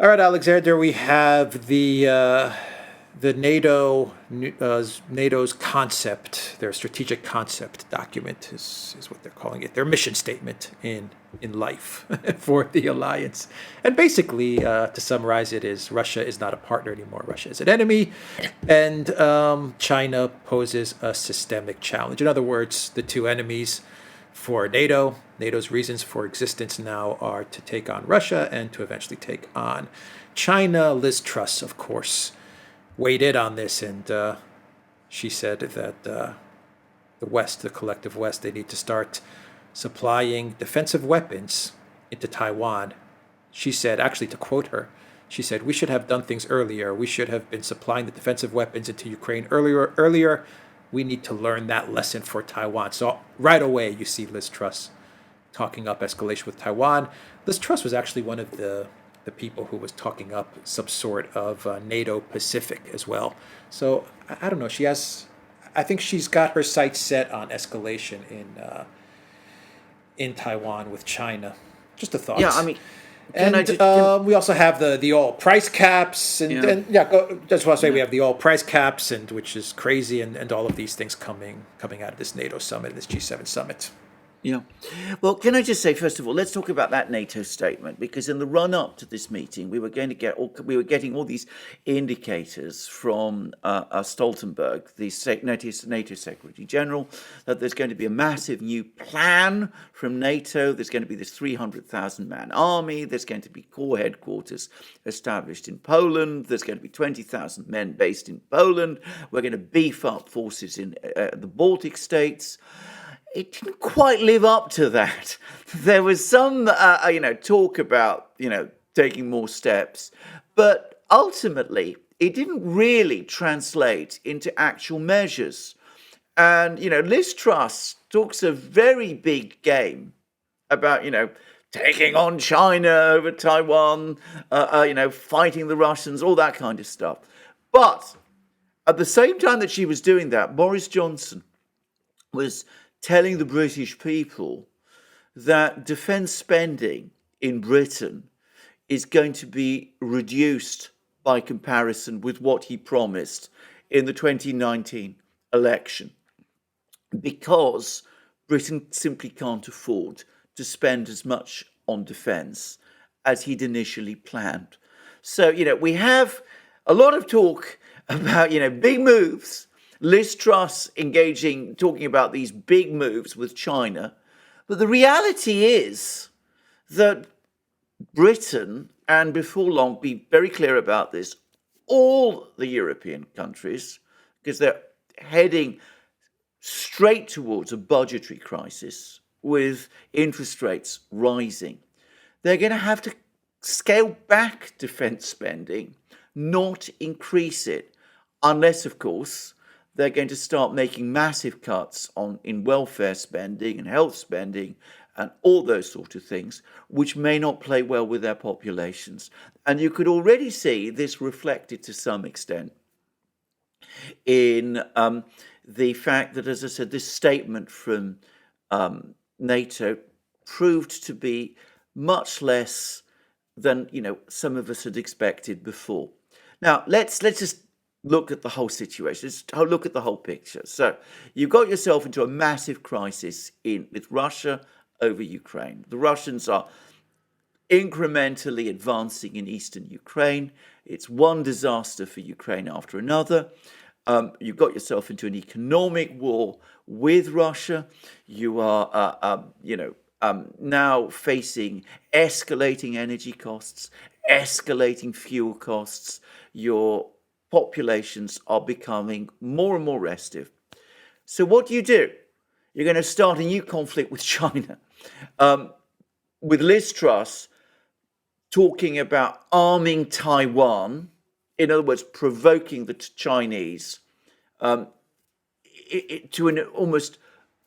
All right, Alexander, we have the NATO's concept, their strategic concept document is what they're calling it, their mission statement in life for the alliance. And basically, to summarize it, is Russia is not a partner anymore. Russia is an enemy, and China poses a systemic challenge. In other words, the two enemies for NATO. NATO's reasons for existence now are to take on Russia and to eventually take on China. Liz Truss, of course, weighed in on this, and she said that the West, the collective West, they need to start supplying defensive weapons into Taiwan. She said, actually, to quote her, she said, "We should have done things earlier. We should have been supplying the defensive weapons into Ukraine earlier. We need to learn that lesson for Taiwan." So right away, you see Liz Truss talking up escalation with Taiwan. Liz Truss was actually one of the people who was talking up some sort of NATO Pacific as well. So I don't know. I think she's got her sights set on escalation in Taiwan with China. Just a thought. Yeah, I mean, we also have the oil price caps, and that's what I say. We have the oil price caps, and which is crazy, and all of these things coming out of this NATO summit, this G7 summit. Yeah. Well, can I just say, first of all, let's talk about that NATO statement, because in the run-up to this meeting, we were getting all these indicators from Stoltenberg, the NATO Secretary General, that there's going to be a massive new plan from NATO. There's going to be this 300,000-man army. There's going to be core headquarters established in Poland. There's going to be 20,000 men based in Poland. We're going to beef up forces in the Baltic states. It didn't quite live up to that. There was some, talk about, taking more steps, but ultimately it didn't really translate into actual measures. And, Liz Truss talks a very big game about, taking on China over Taiwan, fighting the Russians, all that kind of stuff. But at the same time that she was doing that, Boris Johnson was telling the British people that defence spending in Britain is going to be reduced by comparison with what he promised in the 2019 election, because Britain simply can't afford to spend as much on defence as he'd initially planned. So, we have a lot of talk about, big moves. Liz Truss talking about these big moves with China. But the reality is that Britain, and before long, be very clear about this, all the European countries, because they're heading straight towards a budgetary crisis with interest rates rising, they're going to have to scale back defence spending, not increase it, unless, of course, they're going to start making massive cuts in welfare spending and health spending and all those sort of things, which may not play well with their populations. And you could already see this reflected to some extent in the fact that, as I said, this statement from NATO proved to be much less than some of us had expected before. Now, let's just look at the whole situation. Let's look at the whole picture. So you got yourself into a massive crisis with Russia over Ukraine. The Russians are incrementally advancing in eastern Ukraine. It's one disaster for Ukraine after another. You've got yourself into an economic war with Russia. You are, now facing escalating energy costs, escalating fuel costs. Your populations are becoming more and more restive. So what do? You're going to start a new conflict with China, with Liz Truss talking about arming Taiwan, in other words, provoking the Chinese to an almost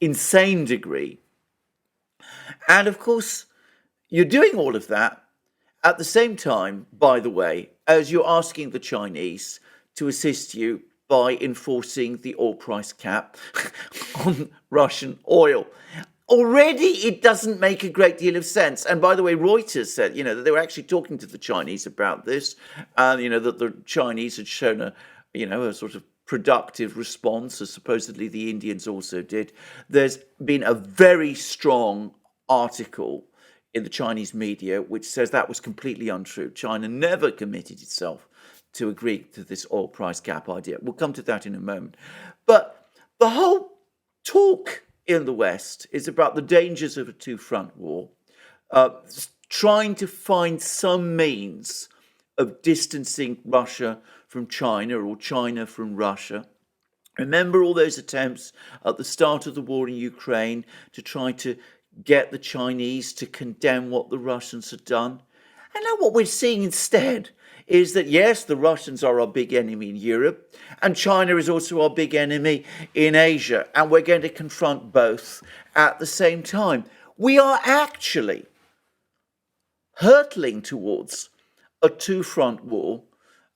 insane degree. And of course, you're doing all of that at the same time, by the way, as you're asking the Chinese to assist you by enforcing the oil price cap on Russian oil. already it doesn't make a great deal of sense. And by the way, Reuters said, that they were actually talking to the Chinese about this, that the Chinese had shown a sort of productive response, as supposedly the Indians also did. There's been a very strong article in the Chinese media which says that was completely untrue. China never committed itself to agree to this oil price cap idea. We'll come to that in a moment. But the whole talk in the West is about the dangers of a two-front war, trying to find some means of distancing Russia from China or China from Russia. Remember all those attempts at the start of the war in Ukraine to try to get the Chinese to condemn what the Russians had done? And now what we're seeing instead is that, yes, the Russians are our big enemy in Europe, and China is also our big enemy in Asia, and we're going to confront both at the same time. We are actually hurtling towards a two-front war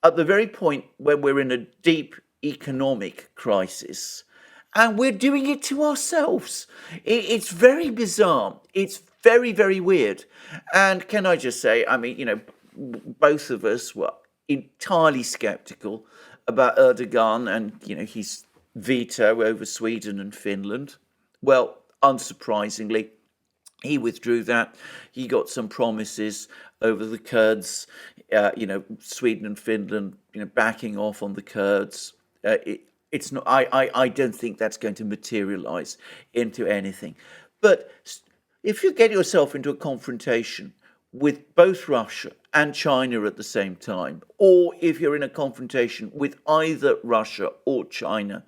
at the very point when we're in a deep economic crisis, and we're doing it to ourselves. It's very bizarre. It's very, very weird. And can I just say, both of us were entirely skeptical about Erdogan and, his veto over Sweden and Finland. Well, unsurprisingly, he withdrew that. He got some promises over the Kurds, Sweden and Finland, backing off on the Kurds. It's not. I don't think that's going to materialize into anything. But if you get yourself into a confrontation with both Russia and China at the same time, or if you're in a confrontation with either Russia or China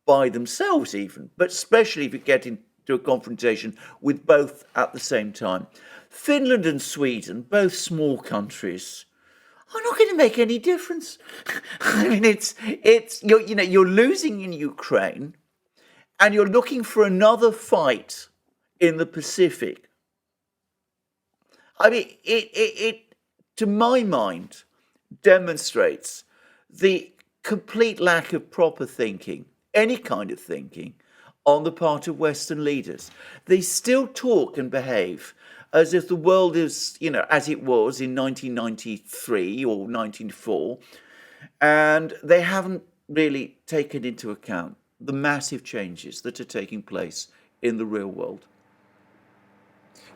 by themselves even, but especially if you get into a confrontation with both at the same time, Finland and Sweden, both small countries, are not going to make any difference. You're losing in Ukraine, and you're looking for another fight in the Pacific. It to my mind demonstrates the complete lack of proper thinking, any kind of thinking, on the part of Western leaders. They still talk and behave as if the world is, as it was in 1993 or 1904, and they haven't really taken into account the massive changes that are taking place in the real world.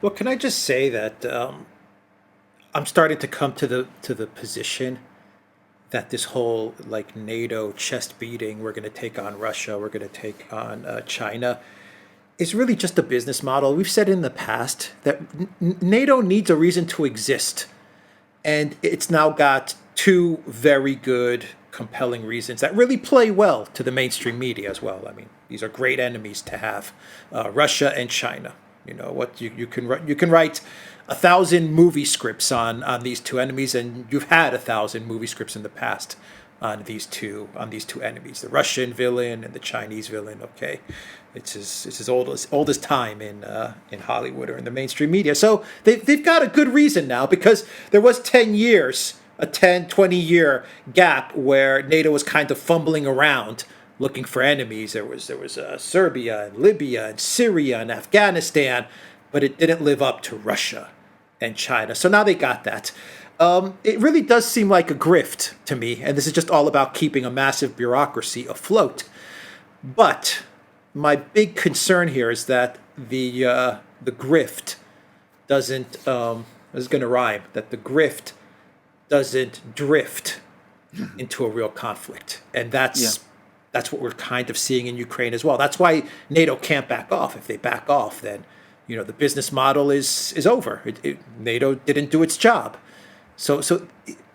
Well, can I just say that I'm starting to come to the position that this whole NATO chest beating, we're going to take on Russia, we're going to take on China, is really just a business model. We've said in the past that NATO needs a reason to exist, and it's now got two very good, compelling reasons that really play well to the mainstream media as well. These are great enemies to have, Russia and China. You can write 1,000 movie scripts on these two enemies, and you've had 1,000 movie scripts in the past on these two enemies, the Russian villain and the Chinese villain. Okay, it's as old as time in Hollywood or in the mainstream media. So they've got a good reason now, because there was 10 years, a 20-year gap where NATO was kind of fumbling around looking for enemies. There was Serbia and Libya and Syria and Afghanistan, but it didn't live up to Russia and China. So now they got that. It really does seem like a grift to me, and this is just all about keeping a massive bureaucracy afloat. But my big concern here is that the grift doesn't, this is going to rhyme, that the grift doesn't drift into a real conflict. And that's what we're kind of seeing in Ukraine as well. That's why NATO can't back off. If they back off, then the business model is over. NATO didn't do its job. So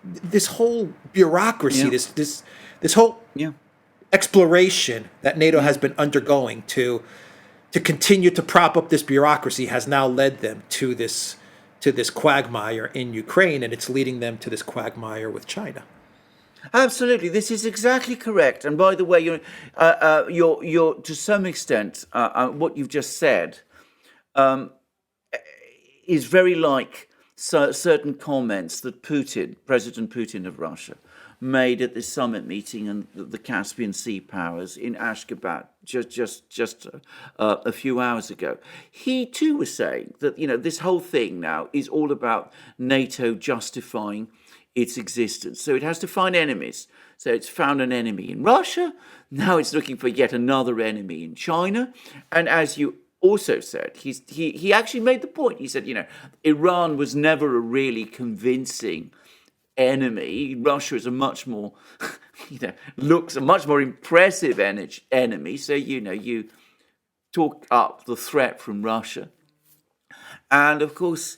this whole bureaucracy, this whole exploration that NATO has been undergoing to continue to prop up this bureaucracy has now led them to this quagmire in Ukraine, and it's leading them to this quagmire with China. Absolutely, this is exactly correct. And by the way, you're to some extent what you've just said is very like certain comments that President Putin of Russia, made at this summit meeting and the Caspian Sea powers in Ashgabat just a few hours ago. He too was saying that this whole thing now is all about NATO justifying its existence. So it has to find enemies. So it's found an enemy in Russia. Now it's looking for yet another enemy in China. And as you also said, he actually made the point. He said, Iran was never a really convincing enemy. Russia is a much more, looks a much more impressive enemy. So, you talk up the threat from Russia. And of course,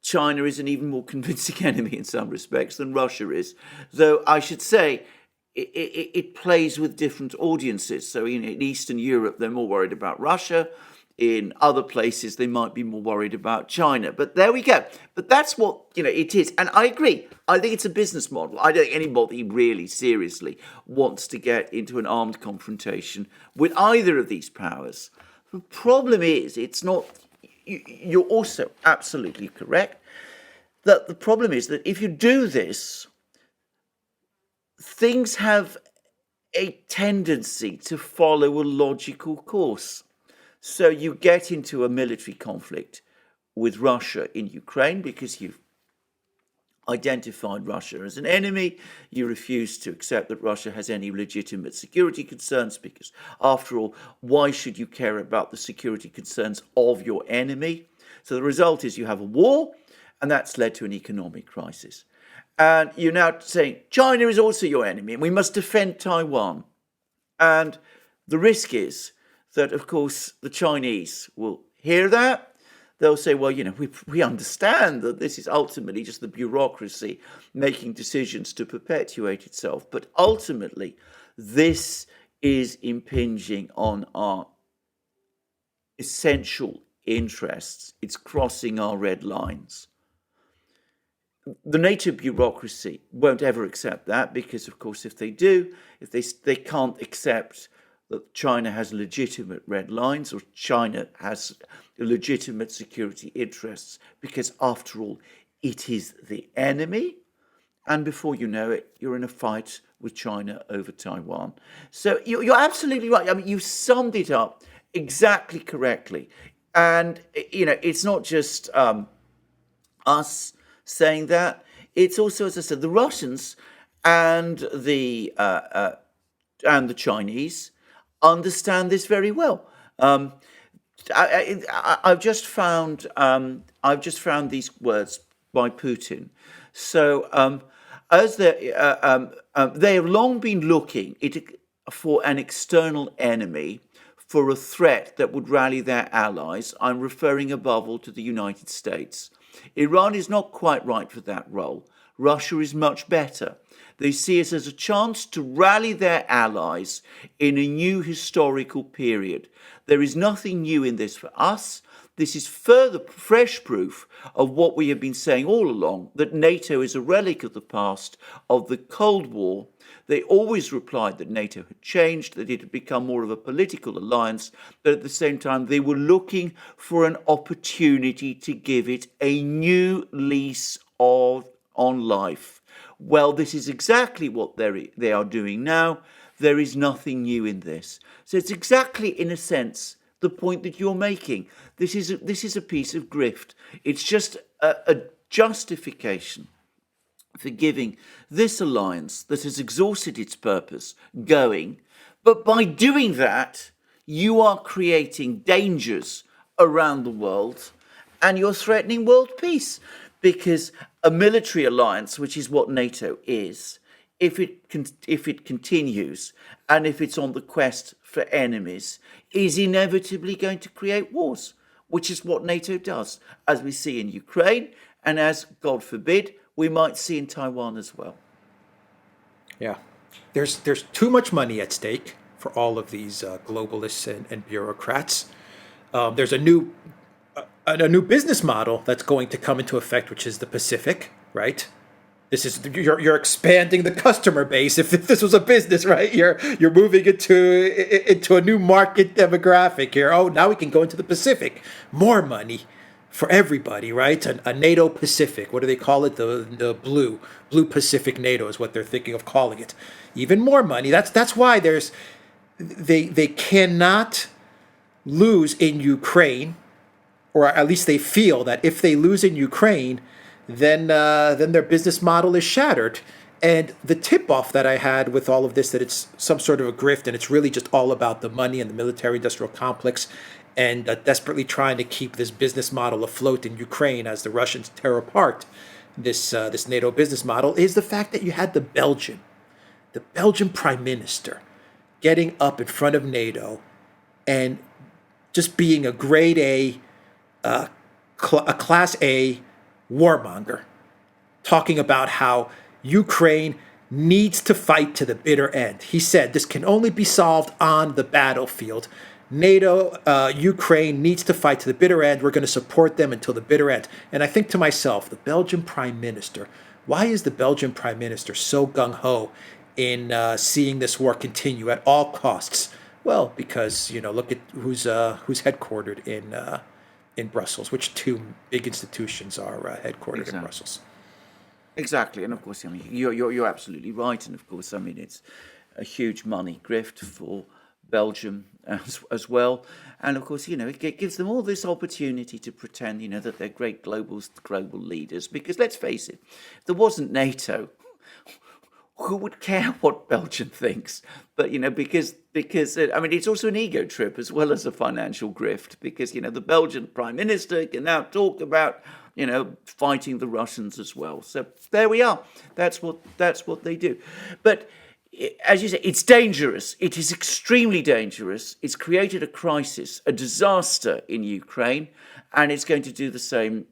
China is an even more convincing enemy in some respects than Russia is. Though I should say, it plays with different audiences. So in Eastern Europe, they're more worried about Russia. In other places, they might be more worried about China. But there we go. But that's what, it is. And I agree. I think it's a business model. I don't think anybody really seriously wants to get into an armed confrontation with either of these powers. The problem is, it's not... You're also absolutely correct that the problem is that if you do this, things have a tendency to follow a logical course. So you get into a military conflict with Russia in Ukraine because you've identified Russia as an enemy. You refuse to accept that Russia has any legitimate security concerns because, after all, why should you care about the security concerns of your enemy? So the result is you have a war, and that's led to an economic crisis. And you're now saying China is also your enemy, and we must defend Taiwan. And the risk is that, of course, the Chinese will hear that. They'll say, well, we understand that this is ultimately just the bureaucracy making decisions to perpetuate itself. But ultimately, this is impinging on our essential interests. It's crossing our red lines. The NATO bureaucracy won't ever accept that because, of course, if they do, if they can't accept that China has legitimate red lines or China has legitimate security interests, because after all, it is the enemy. And before you know it, you're in a fight with China over Taiwan. So you're absolutely right. I mean, you summed it up exactly correctly. And, it's not just us saying that. It's also, as I said, the Russians and the Chinese understand this very well. I've just found these words by Putin. So as they have long been looking for an external enemy, for a threat that would rally their allies. I'm referring above all to the United States. Iran is not quite right for that role. Russia is much better. They see it as a chance to rally their allies in a new historical period. There is nothing new in this for us. This is further fresh proof of what we have been saying all along, that NATO is a relic of the past, of the Cold War. They always replied that NATO had changed, that it had become more of a political alliance, but at the same time they were looking for an opportunity to give it a new lease on life. Well, this is exactly what they are doing now. There is nothing new in this. So it's exactly, in a sense, the point that you're making. This is a piece of grift. It's just a justification for giving this alliance that has exhausted its purpose going. But by doing that, you are creating dangers around the world and you're threatening world peace. Because a military alliance, which is what NATO is, if it continues and if it's on the quest for enemies, is inevitably going to create wars, which is what NATO does, as we see in Ukraine and as, God forbid, we might see in Taiwan as well. Yeah, there's too much money at stake for all of these globalists and bureaucrats. There's a new business model that's going to come into effect, which is the Pacific, right? This is you're expanding the customer base. If this was a business, right? You're moving into a new market demographic here. Oh, now we can go into the Pacific. More money for everybody, right? A NATO Pacific. What do they call it? The blue Pacific NATO is what they're thinking of calling it. Even more money. That's why they cannot lose in Ukraine, or at least they feel that if they lose in Ukraine, then their business model is shattered. And the tip-off that I had with all of this, that it's some sort of a grift and it's really just all about the money and the military-industrial complex, and desperately trying to keep this business model afloat in Ukraine as the Russians tear apart this NATO business model, is the fact that you had the Belgian prime minister getting up in front of NATO and just being a grade A, a class A warmonger, talking about how Ukraine needs to fight to the bitter end. He said this can only be solved on the battlefield. NATO, Ukraine needs to fight to the bitter end. We're going to support them until the bitter end. And I think to myself, the Belgian prime minister, why is the Belgian prime minister so gung-ho in seeing this war continue at all costs? Well, because, look at who's headquartered in Brussels, which two big institutions are headquartered in Brussels. Exactly, and of course, you're absolutely right, and of course, it's a huge money grift for Belgium as well, and of course, it gives them all this opportunity to pretend, that they're great global leaders. Because let's face it, if there wasn't NATO, who would care what Belgium thinks? But because it's also an ego trip as well as a financial grift. Because the Belgian prime minister can now talk about fighting the Russians as well. So there we are. That's what they do. But as you say, it's dangerous. It is extremely dangerous. It's created a crisis, a disaster in Ukraine, and it's going to do the same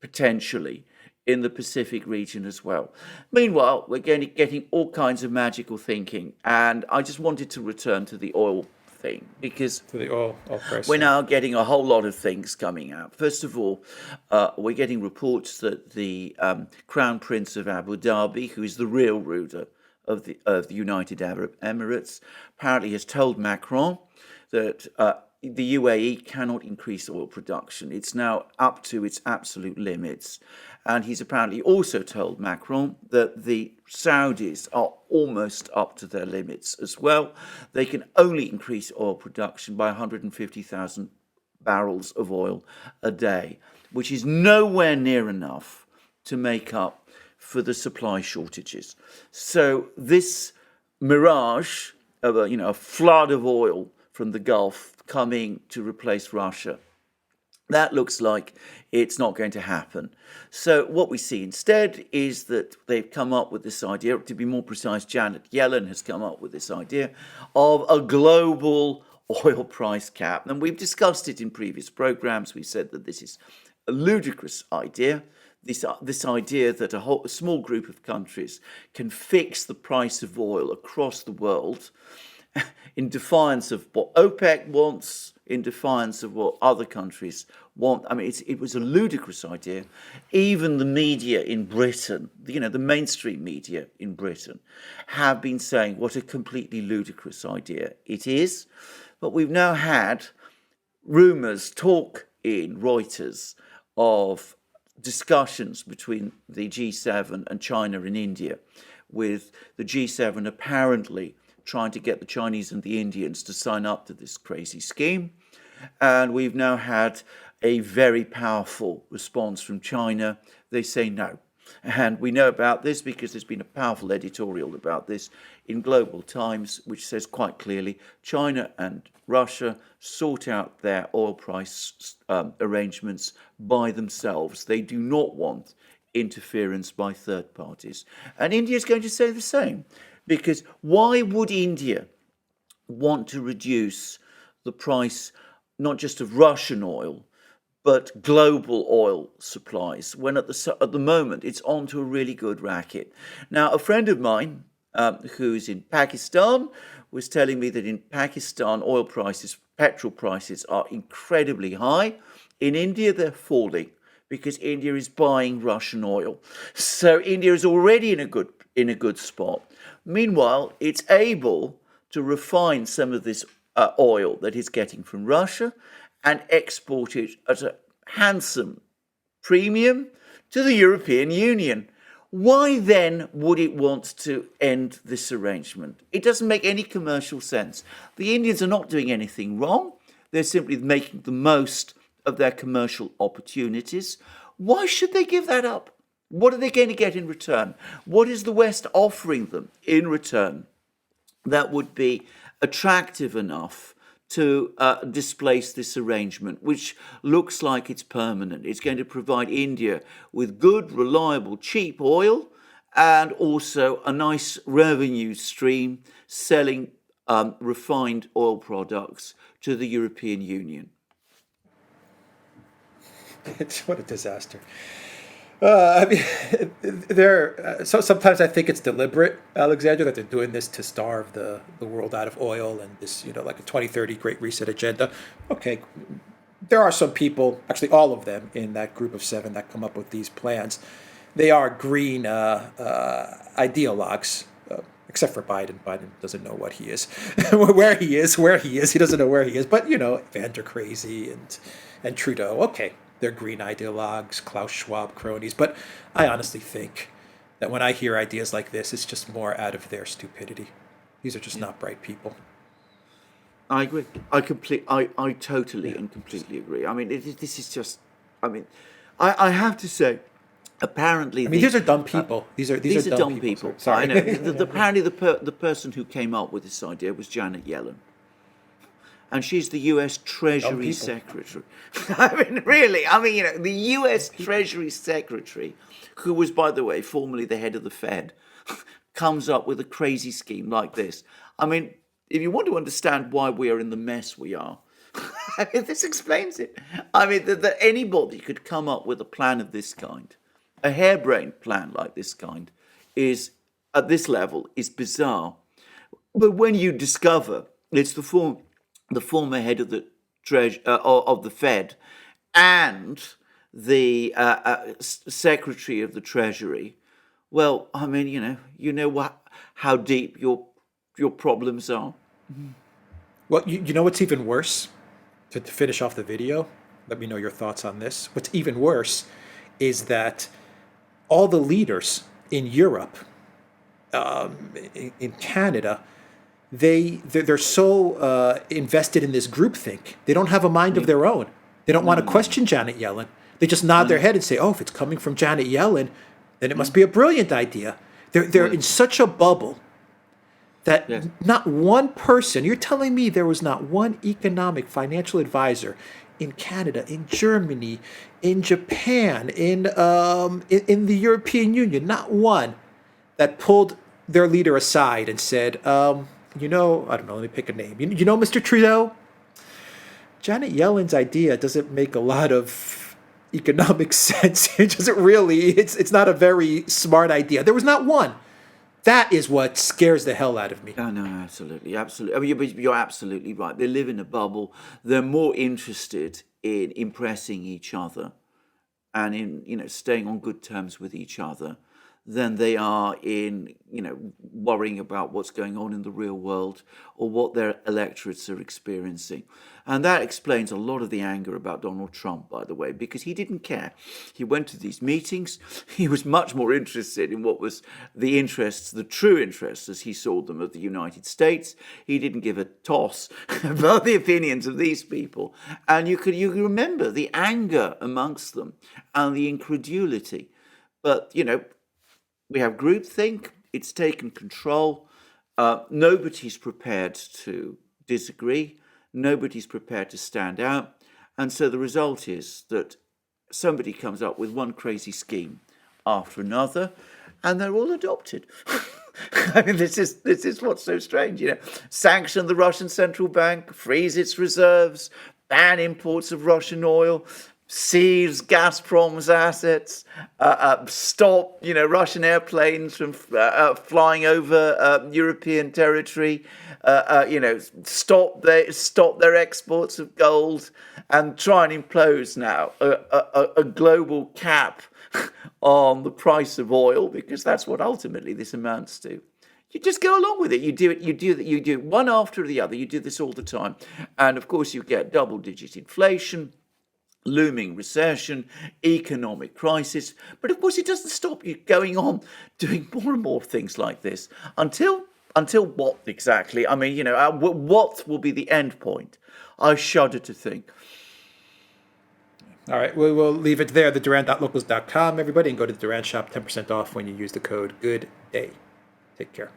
potentially in the Pacific region as well. Meanwhile, we're getting all kinds of magical thinking, and I just wanted to return to the oil thing, because to the oil price. We're now getting a whole lot of things coming out. First of all, we're getting reports that the Crown Prince of Abu Dhabi, who is the real ruler of the United Arab Emirates, apparently has told Macron that the UAE cannot increase oil production. It's now up to its absolute limits. And he's apparently also told Macron that the Saudis are almost up to their limits as well. They can only increase oil production by 150,000 barrels of oil a day, which is nowhere near enough to make up for the supply shortages. So this mirage of a flood of oil from the Gulf coming to replace Russia, that looks like it's not going to happen. So what we see instead is that they've come up with this idea, to be more precise, Janet Yellen has come up with this idea of a global oil price cap. And we've discussed it in previous programs. We said that this is a ludicrous idea. This idea that a small group of countries can fix the price of oil across the world in defiance of what OPEC wants, in defiance of what other countries want. It was a ludicrous idea. Even the media in Britain, the mainstream media in Britain, have been saying what a completely ludicrous idea it is. But we've now had rumours, talk in Reuters of discussions between the G7 and China and India, with the G7 apparently trying to get the Chinese and the Indians to sign up to this crazy scheme. And we've now had a very powerful response from China. They say no. And we know about this because there's been a powerful editorial about this in Global Times, which says quite clearly China and Russia sort out their oil price arrangements by themselves. They do not want interference by third parties. And India is going to say the same, because why would India want to reduce the price not just of Russian oil, but global oil supplies, when at the moment it's on to a really good racket? Now, a friend of mine who's in Pakistan was telling me that in Pakistan, oil prices, petrol prices are incredibly high. In India, they're falling because India is buying Russian oil. So India is already in a good spot. Meanwhile, it's able to refine some of this oil that it's getting from Russia and export it at a handsome premium to the European Union. Why then would it want to end this arrangement? It doesn't make any commercial sense. The Indians are not doing anything wrong. They're simply making the most of their commercial opportunities. Why should they give that up? What are they going to get in return? What is the West offering them in return that would be attractive enough to displace this arrangement, which looks like it's permanent? It's going to provide India with good, reliable, cheap oil and also a nice revenue stream selling refined oil products to the European Union. It's what a disaster. I mean, so sometimes I think it's deliberate, Alexander, that they're doing this to starve the world out of oil and this, like a 2030 Great Reset agenda. Okay, there are some people, actually all of them in that group of 7 that come up with these plans. They are green ideologues, except for Biden. Biden doesn't know what he is, where he is. He doesn't know where he is. But, Van der Crazy and Trudeau, okay. They're green ideologues, Klaus Schwab cronies. But I honestly think that when I hear ideas like this, it's just more out of their stupidity. These are just not bright people. I agree. I totally and completely agree. I mean, this is just. I mean, I have to say, apparently. These are dumb people. These are dumb people. Sorry. I know. Apparently, the person who came up with this idea was Janet Yellen. And she's the U.S. Treasury Secretary. I mean, really, the U.S. Treasury Secretary, who was, by the way, formerly the head of the Fed, comes up with a crazy scheme like this. I mean, if you want to understand why we are in the mess we are, this explains it. I mean, that anybody could come up with a plan of this kind, a harebrained plan like this kind, is, at this level, is bizarre. But when you discover it's the former head of the of the Fed and the Secretary of the Treasury, well, I mean, you know how deep your problems are. Well, you know what's even worse? To finish off the video, let me know your thoughts on this. What's even worse is that all the leaders in Europe, in Canada, they're so invested in this groupthink. They don't have a mind of their own. They don't want to question Janet Yellen. They just nod their head and say, "Oh, if it's coming from Janet Yellen, then it must be a brilliant idea." They're in such a bubble that not one person. You're telling me there was not one economic financial advisor in Canada, in Germany, in Japan, in the European Union, not one that pulled their leader aside and said, I don't know, let me pick a name. Mr. Trudeau? Janet Yellen's idea doesn't make a lot of economic sense. It doesn't really, it's not a very smart idea. There was not one. That is what scares the hell out of me. Oh, no, absolutely. I mean, you're absolutely right. They live in a bubble. They're more interested in impressing each other and in, staying on good terms with each other than they are in, worrying about what's going on in the real world or what their electorates are experiencing. And that explains a lot of the anger about Donald Trump, by the way, because he didn't care. He went to these meetings. He was much more interested in what was the interests, the true interests, as he saw them, of the United States. He didn't give a toss about the opinions of these people. And you can remember the anger amongst them and the incredulity. But, we have groupthink. It's taken control. Nobody's prepared to disagree. Nobody's prepared to stand out. And so the result is that somebody comes up with one crazy scheme after another, and they're all adopted. I mean, this is what's so strange. Sanction the Russian central bank, freeze its reserves, ban imports of Russian oil, seize Gazprom's assets, stop Russian airplanes from flying over European territory, stop their exports of gold, and try and impose now a global cap on the price of oil, because that's what ultimately this amounts to. You just go along with it. You do it one after the other. You do this all the time, and of course you get double-digit inflation. looming recession, economic crisis. But of course, it doesn't stop you going on doing more and more things like this until what exactly? I mean, what will be the end point? I shudder to think. All right, we will leave it there. The Duran.locals.com, everybody, and go to the Duran shop, 10% off when you use the code Good Day. Take care.